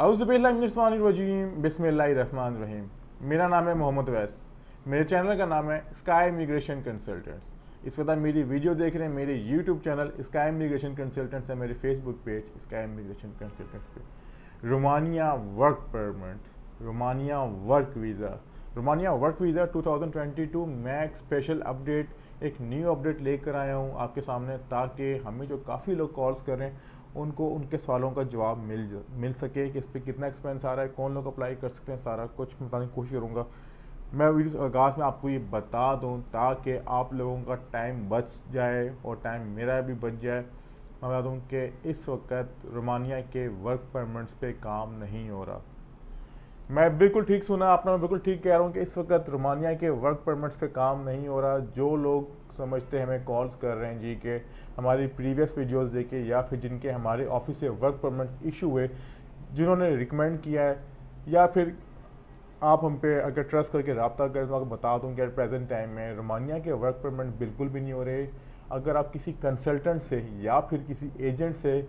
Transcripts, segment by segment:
औज़ुबिल्लाहिमिनश्शैतानिर्रजीम बिस्मिल्लाहिर्रहमानिर्रहीम। मेरा नाम है मोहम्मद वैस। मेरे चैनल का नाम है स्काई इमिग्रेशन कंसल्टेंट्स। इस वक्त मेरी वीडियो देख रहे हैं मेरे YouTube channel sky immigration consultants है, मेरे Facebook page sky immigration consultants पे। Romania work permit, Romania work visa, Romania work visa 2022 मैं एक स्पेशल अपडेट, एक न्यू अपडेट लेकर आया हूँ आपके सामने, ताकि हमें जो काफ़ी लोग कॉल्स कर रहे हैं उनको उनके सवालों का जवाब मिल सके कि इस पर कितना एक्सपेंस आ रहा है, कौन लोग अप्लाई कर सकते हैं, सारा कुछ बताने की कोशिश करूँगा। मैं वीडियो आगाज़ में आपको ये बता दूं ताकि आप लोगों का टाइम बच जाए और टाइम मेरा भी बच जाए। मैं बता दूं कि इस वक्त रोमानिया के वर्क परमिट्स पे काम नहीं हो रहा। मैं बिल्कुल ठीक सुना आपने, मैं बिल्कुल ठीक कह रहा हूँ कि इस वक्त रोमानिया के वर्क परमिट्स पे काम नहीं हो रहा। जो लोग समझते हैं हमें कॉल्स कर रहे हैं जी के हमारी प्रीवियस वीडियोस देखे, या फिर जिनके हमारे ऑफिस से वर्क परमिट इशू हुए, जिन्होंने रिकमेंड किया है, या फिर आप हम पे अगर ट्रस्ट करके रब्ता करें, तो आपको बता दूं कि प्रेजेंट टाइम में रोमानिया के वर्क परमिट बिल्कुल भी नहीं हो रहे। अगर आप किसी कंसल्टेंट से या फिर किसी एजेंट से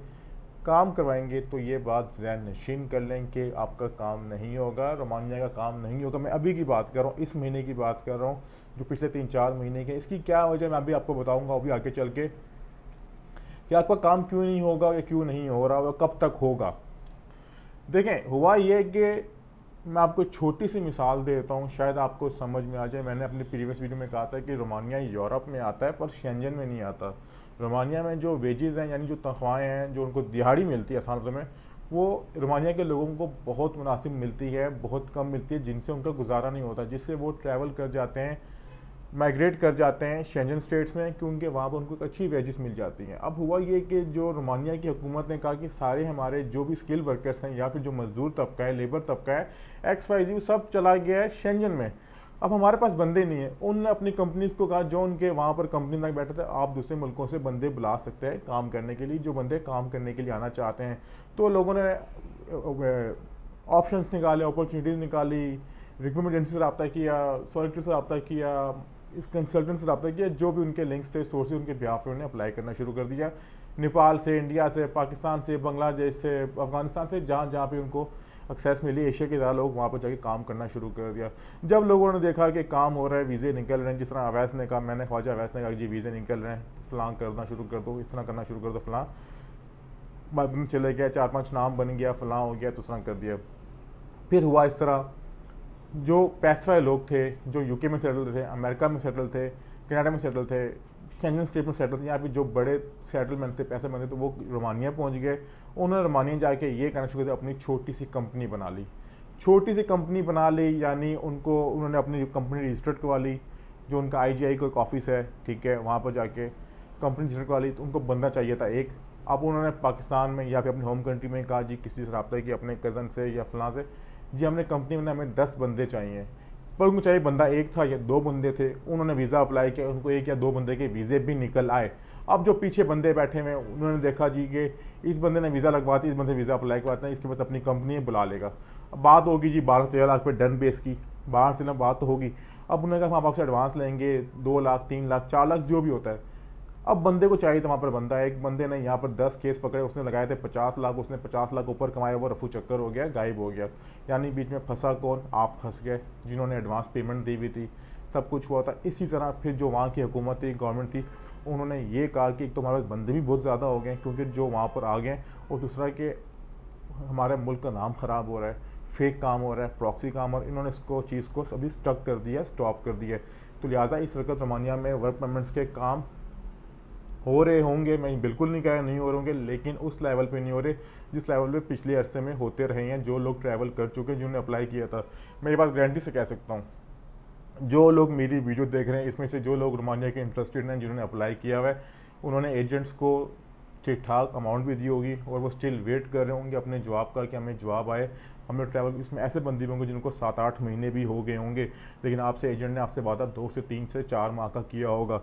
काम करवाएंगे तो ये बात ज़हन नशीन कर लें कि आपका काम नहीं होगा, रोमानिया का काम नहीं होगा। मैं अभी की बात कर रहा हूँ, इस महीने की बात कर रहा हूँ, जो पिछले 3-4 महीने के। इसकी क्या वजह मैं अभी आपको बताऊँगा अभी आगे चल के, कि आपका काम क्यों नहीं होगा या क्यों नहीं हो रहा और कब तक होगा। देखें, हुआ ये कि मैं आपको छोटी सी मिसाल देता हूँ, शायद आपको समझ में आ जाए। मैंने अपनी प्रीवियस वीडियो में कहा था कि रोमानिया यूरोप में आता है पर शेंजन में नहीं आता। रोमानिया में जो वेजेस हैं, यानी जो तनख्वाहें हैं, जो उनको दिहाड़ी मिलती है आसान लफ्ज़ों में, वो रोमानिया के लोगों को बहुत मुनासिब मिलती है, बहुत कम मिलती है, जिनसे उनका गुजारा नहीं होता, जिससे वो ट्रैवल कर जाते हैं, माइग्रेट कर जाते हैं शेंजन स्टेट्स में, क्योंकि वहाँ पर उनको अच्छी वेजेस मिल जाती हैं। अब हुआ ये कि जो रोमानिया की हुकूमत ने कहा कि सारे हमारे जो भी स्किल वर्कर्स हैं या फिर जो मजदूर तबका है, लेबर तबका है, XYZ सब चला गया है शेंजन में। अब हमारे पास बंदे नहीं है। उन्होंने अपनी कंपनीज को कहा, जो उनके वहाँ पर कंपनी तक बैठे थे, आप दूसरे मुल्कों से बंदे बुला सकते हैं काम करने के लिए, जो बंदे काम करने के लिए आना चाहते हैं। तो लोगों ने ऑप्शंस निकाले, अपॉर्चुनिटीज़ निकाली, रिक्रूटमेंट एजेंसी से रब्ता किया, सॉलिसिटर से रब्ता किया, इस कंसल्टेंट से रब्ता किया, जो भी उनके लिंक्स थे, सोर्सेज उनके बिहाफ पे उन्होंने अप्लाई करना शुरू कर दिया। नेपाल से, इंडिया से, पाकिस्तान से, बांग्लादेश से, अफगानिस्तान से, जहाँ जहाँ पे उनको एक्सेस मिली, एशिया के ज़्यादा लोग वहाँ पर जाके काम करना शुरू कर दिया। जब लोगों ने देखा कि काम हो रहा है, वीज़े निकल रहे हैं, जिस तरह अवैस ने कहा, मैंने ख्वाजा अवैस ने कहा जी वीज़े निकल रहे हैं, फ़लाँ करना शुरू कर दो, इस तरह करना शुरू कर दो, फ़लाँ बाद चले गया, 4-5 नाम बन गया, फ़लाँ हो गया, तो इस तरह कर दिया। फिर हुआ इस तरह, जो पैसे वाले लोग थे, जो यूके में सेटल थे, अमेरिका में सेटल थे, कनाडा में सेटल थे, शेंजन स्टेट में सेटल थे, यहाँ पे जो बड़े सेटलमेंट थे, पैसे बने थे, वो रोमानिया पहुँच गए। उन्होंने रोमानिया जाके ये कहना शुरू किया, अपनी छोटी सी कंपनी बना ली, छोटी सी कंपनी बना ली, यानी उन्होंने अपनी कंपनी रजिस्टर्ड करवा ली, जो उनका IGI का एक ऑफिस है, ठीक है, वहाँ पर जाके कंपनी रजिस्टर्ड करवा ली। तो उनको बंदा चाहिए था एक। अब उन्होंने पाकिस्तान में या फिर अपनी होम कंट्री में कहा जी किसी से रब्ता किया, अपने कज़न से या फलां से, जी हमने कंपनी में हमें 10 बंदे चाहिए। पर उनको चाहिए बंदा एक था या 2 बंदे थे। उन्होंने वीज़ा अप्लाई किया, उनको 1 या 2 बंदे के वीज़े भी निकल आए। अब जो पीछे बंदे बैठे हुए, उन्होंने देखा जी कि इस बंदे ने वीज़ा लगवाती, इस बंदे वीज़ा अप्लाई करवाते हैं, इसके बाद अपनी कंपनी बुला लेगा। अब बात होगी जी 12 से 13 लाख पे डन बेस की, बाहर से ना बात तो होगी। अब उन्होंने कहा हम आपसे एडवांस लेंगे 2 लाख, 3 लाख, 4 लाख, जो भी होता है। अब बंदे को चाहिए था वहाँ पर बंदा। एक बंदे ने यहाँ पर 10 केस पकड़े, उसने लगाए थे 50 लाख, उसने 50 लाख ऊपर कमाया, वो रफू चक्कर हो गया, गायब हो गया। यानी बीच में फंसा कौन? आप फंस गए, जिन्होंने एडवांस पेमेंट दी हुई थी, सब कुछ हुआ था। इसी तरह फिर जो वहाँ की हुकूमत थी, गवर्नमेंट थी, उन्होंने ये कहा कि एक तो हमारे बंदे भी बहुत ज़्यादा हो गए क्योंकि जो वहाँ पर आ गए, और दूसरा कि हमारे मुल्क का नाम ख़राब हो रहा है, फेक काम हो रहा है, प्रॉक्सी काम, और इन्होंने इसको चीज़ को अभी स्टक कर दिया, स्टॉप कर दिया। तो लिहाजा इस वक्त रोमानिया में वर्क परमिट्स के काम हो रहे होंगे, मैं बिल्कुल नहीं कह रहा नहीं हो रहे होंगे, लेकिन उस लेवल पे नहीं हो रहे जिस लेवल पे पिछले अरसे में होते रहे हैं, जो लोग ट्रैवल कर चुके हैं, जिन्होंने अप्लाई किया था। मैं ये बात गारंटी से कह सकता हूँ, जो लोग मेरी वीडियो देख रहे हैं, इसमें से जो लोग रोमानिया के इंटरेस्टेड हैं, जिन्होंने अप्लाई किया हुआ है, उन्होंने एजेंट्स को ठीक ठाक अमाउंट भी दी होगी, और वो स्टिल वेट कर रहे होंगे अपने जवाब का कि हमें जवाब आए, हमें ट्रैवल। इसमें ऐसे बंदे भी होंगे जिनको 7-8 महीने भी हो गए होंगे, लेकिन आपसे एजेंट ने आपसे वादा 2 से 3 से 4 माह का किया होगा।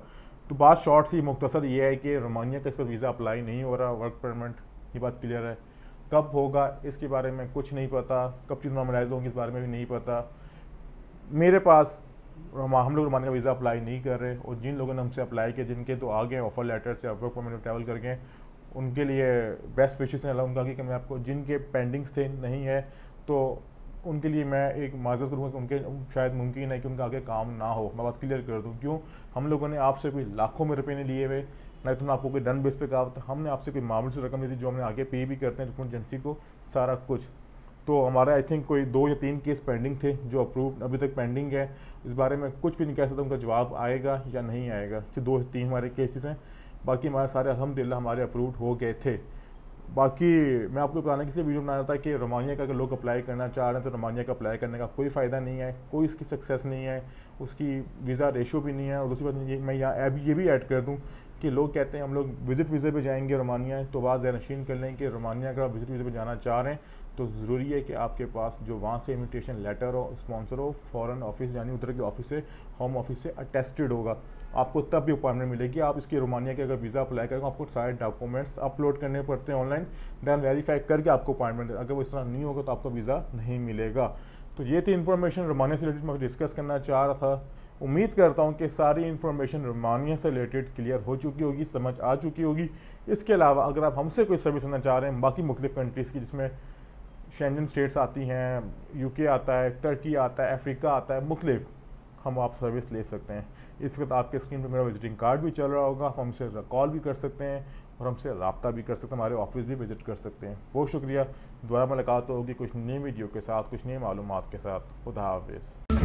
तो बात शॉर्ट सी मुख्तसर ये है कि रोमानिया का इस पर वीज़ा अप्लाई नहीं हो रहा, वर्क परमिट, ये बात क्लियर है। कब होगा इसके बारे में कुछ नहीं पता, कब चीज़ नॉर्मलाइज होंगी इस बारे में भी नहीं पता। मेरे पास हम लोग रोमानिया का वीज़ा अप्लाई नहीं कर रहे, और जिन लोगों ने हमसे अप्लाई किया, जिनके तो आ गए ऑफर लेटर से, वर्क परमिट ट्रैवल कर गए, उनके लिए बेस्ट विशेस लाऊंगा कि मैं आपको जिनके पेंडिंग्स थे नहीं है तो उनके लिए मैं एक माजरत करूँगा कि उनके शायद मुमकिन है कि उनका आगे काम ना हो। मैं बात क्लियर कर दूँ क्यों, हम लोगों ने आपसे कोई लाखों में रुपये नहीं लिए हुए, ना तुमने आपको कोई डन बेस पे कहा था, हमने आपसे कोई मामूली से रकम ली थी जो हमने आगे पे भी करते हैं रिक्रूटमेंट एजेंसी को सारा कुछ। तो हमारा आई थिंक कोई 2 या 3 केस पेंडिंग थे जो अप्रूव अभी तक पेंडिंग है। इस बारे में कुछ भी नहीं कह सकता उनका जवाब आएगा या नहीं आएगा। 2 से 3 हमारे केसेस हैं, बाकी हमारे सारे अल्हम्दुलिल्लाह हमारे अप्रूव हो गए थे। बाकी मैं आपको बताना कि वीडियो बनाया था कि रोमानिया का अगर लोग अप्लाई करना चाह रहे हैं तो रोमानिया का अप्लाई करने का कोई फ़ायदा नहीं है, कोई इसकी सक्सेस नहीं है, उसकी वीज़ा रेशो भी नहीं है। और दूसरी बात मैं यहाँ ये भी ऐड कर दूँ कि लोग कहते हैं हम लोग विज़िट वीज़े पे जाएंगे रोमानिया, तो बात ज़हनशीन कर लें कि रोमानिया अगर आप विज़िट वीज़े पे जाना चाह रहे हैं तो ज़रूरी है कि आपके पास जो वहाँ से इन्विटेशन लेटर हो, स्पॉन्सर हो, फॉरेन ऑफिस यानी उधर के ऑफिस से, होम ऑफिस से अटेस्टेड होगा, आपको तब भी अपॉइंटमेंट मिलेगी। आप इसकी रोमानिया के अगर वीज़ा अप्लाई करेंगे आपको सारे डॉक्यूमेंट्स अपलोड करने पड़ते हैं ऑनलाइन, दैन वेरीफाई करके आपको अपॉइंटमेंट। अगर वो इस तरह नहीं होगा तो आपका वीज़ा नहीं मिलेगा। तो ये थी इन्फॉर्मेशन रोमानिया से रिलेटेड मैं डिस्कस करना चाह रहा था। उम्मीद करता हूँ कि सारी इन्फॉर्मेशन रोमानिया से रिलेटेड क्लियर हो चुकी होगी, समझ आ चुकी होगी। इसके अलावा अगर आप हमसे कोई सर्विस लेना चाह रहे हैं बाकी मुख्तलिफ कंट्रीज़ की, जिसमें शेंजन स्टेट्स आती हैं, यूके आता है, टर्की आता है, अफ्रीका आता है, मुख्तलिफ, हम आप सर्विस ले सकते हैं। इस वक्त आपके स्क्रीन पर मेरा विजिटिंग कार्ड भी चल रहा होगा, आप हमसे कॉल भी कर सकते हैं और हमसे रब्ता भी कर सकते हैं, हमारे ऑफिस भी विजिट कर सकते हैं। बहुत शुक्रिया। दोबारा मुलाकात होगी कुछ नई वीडियो के साथ, कुछ नई मालूमात के साथ। खुदा हाफिज़।